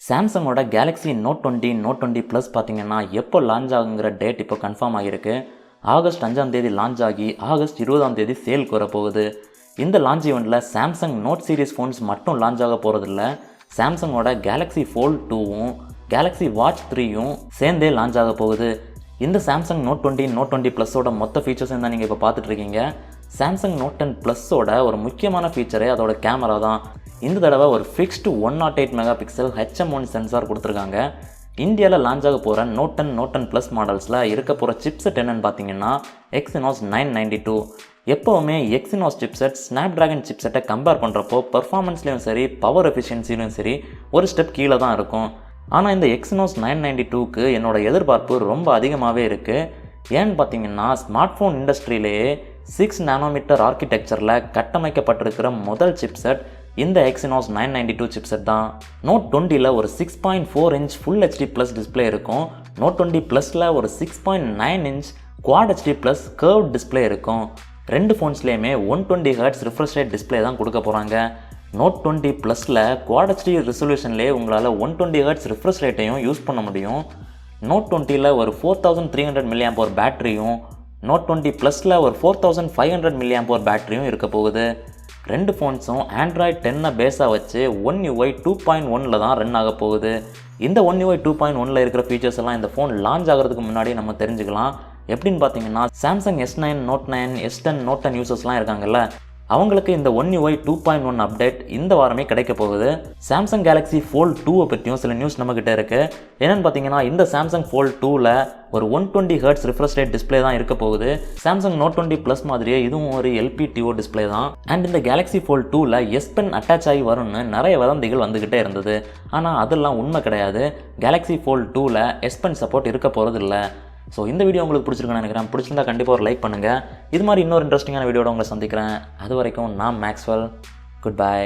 சாம்சங்கோட Galaxy note 20 note 20 plus பார்த்தீங்கன்னா எப்போ launch ஆகுங்கிற date இப்போ கன்ஃபார்ம் ஆகியிருக்கு. ஆகஸ்ட் 5ஆம் தேதி லான்ச் ஆகி ஆகஸ்ட் 20ஆம் தேதி சேலுக்கு வர போகுது. இந்த லான்ச் ஈவெண்ட்டில் சாம்சங் நோட் சீரிஸ் ஃபோன்ஸ் மட்டும் லான்ச் ஆக போகிறதில்ல, சாம்சங்கோட கேலக்ஸி ஃபோல்ட் 2வும் கேலக்ஸி வாட்ச் 3யும் சேர்ந்தே லான்ச் ஆக போகுது. இந்த சாம்சங் நோட் 20 நோட் 20 ப்ளஸோட மொத்த ஃபீச்சர்ஸும் தான் நீங்கள் இப்போ பார்த்துட்ருக்கீங்க. சாம்சங் நோட் 10 ப்ளஸோட ஒரு முக்கியமான ஃபீச்சரே அதோட கேமரா தான். இந்த தடவை ஒரு fixed 108 mega pixel HM1 sensor கொடுத்துருக்காங்க. இந்தியாவில் லான்ச் ஆக போகிற நோட் 10 நோட் 10 ப்ளஸ் மாடல்ஸில் இருக்க போகிற சிப்செட் என்னென்னு பார்த்தீங்கன்னா Exynos 992. எப்போவுமே Exynos சிப்செட் ஸ்னாப்ட்ராகன் சிப்செட்டை கம்பேர் பண்ணுறப்போ பர்ஃபார்மன்ஸ்லேயும் சரி பவர் எஃபிஷியன்சிலையும் சரி ஒரு ஸ்டெப் கீழே தான் இருக்கும். ஆனால் இந்த Exynos 992க்கு என்னோட எதிர்பார்ப்பு ரொம்ப அதிகமாகவே இருக்குது. ஏன்னு பார்த்தீங்கன்னா ஸ்மார்ட் ஃபோன் இண்டஸ்ட்ரியிலேயே 6 நானோமீட்டர் ஆர்கிடெக்சரில் கட்டமைக்கப்பட்டிருக்கிற முதல் சிப்செட் இந்த Exynos 992 சிப்செட் தான். நோட் 20ல் ஒரு 6.4 inch full HD plus display இருக்கும். நோட் 20 ப்ளஸில் ஒரு 6.9 inch quad HD plus curve display இருக்கும். ரெண்டு ஃபோன்ஸ்லேயுமே 120 Hz ரிஃப்ரெஷ் ரேட் டிஸ்பிளே தான் கொடுக்க போகிறாங்க. நோட் 20 ப்ளஸில் குவாட் HD ரெசல்யூஷன்லேயே உங்களால் 120 Hz ரிஃப்ரெஷ் ரேட்டையும் யூஸ் பண்ண முடியும். நோட் 20ல் ஒரு 4300 mAh பேட்டரியும் நோட் 20 ப்ளஸில் ஒரு 4500 mAh பேட்டரியும் இருக்க போகுது. ரெண்டு ஃபோன்ஸும் ஆண்ட்ராய்ட் 10 பேஸாக வச்சு One UI 2.1ல் தான் ரன் ஆக போகுது. இந்த One UI 2.1ல் இருக்கிற ஃபீச்சர்ஸ் எல்லாம் இந்த ஃபோன் லான்ச் ஆகிறதுக்கு முன்னாடி நம்ம தெரிஞ்சுக்கலாம். எப்படின்னு பார்த்தீங்கன்னா Samsung S9 note 9 S10 note 10 யூசர்ஸ்லாம் இருக்காங்கல்ல, அவங்களுக்கு இந்த One UI 2.1 அப்டேட் இந்த வாரமே கிடைக்க போகுது. சாம்சங் கேலக்ஸி ஃபோல்ட் 2 பற்றியும் சில நியூஸ் நம்மக்கிட்ட இருக்குது. என்னென்னு பார்த்தீங்கன்னா இந்த சாம்சங் ஃபோல்ட் 2ல் ஒரு 120 Hz ரிஃப்ரெஷ் ரேட் டிஸ்பிளே தான் இருக்க போகுது. சாம்சங் நோட் 20 ப்ளஸ் மாதிரியே இதுவும் ஒரு LPTO டிஸ்பிளே தான். அண்ட் இந்த கேலக்ஸி ஃபோல்ட் 2ல் S Pen அட்டாச் ஆகி வரும்னு நிறைய வதந்திகள் வந்துக்கிட்டே இருந்தது. ஆனால் அதெல்லாம் உண்மை கிடையாது. கேலக்ஸி ஃபோல்ட் 2ல் S Pen சப்போர்ட் இருக்க போகிறது இல்லை. ஸோ இந்த வீடியோ உங்களுக்கு பிடிச்சிருக்குன்னு நினைக்கிறேன். பிடிச்சிருந்தா கண்டிப்பாக ஒரு லைக் பண்ணுங்கள். இது மாதிரி இன்னொரு இன்ட்ரெஸ்டிங்கான வீடியோட உங்களை சந்திக்கிறேன். அது வரைக்கும் நான் மேக்ஸ்வெல். Good bye.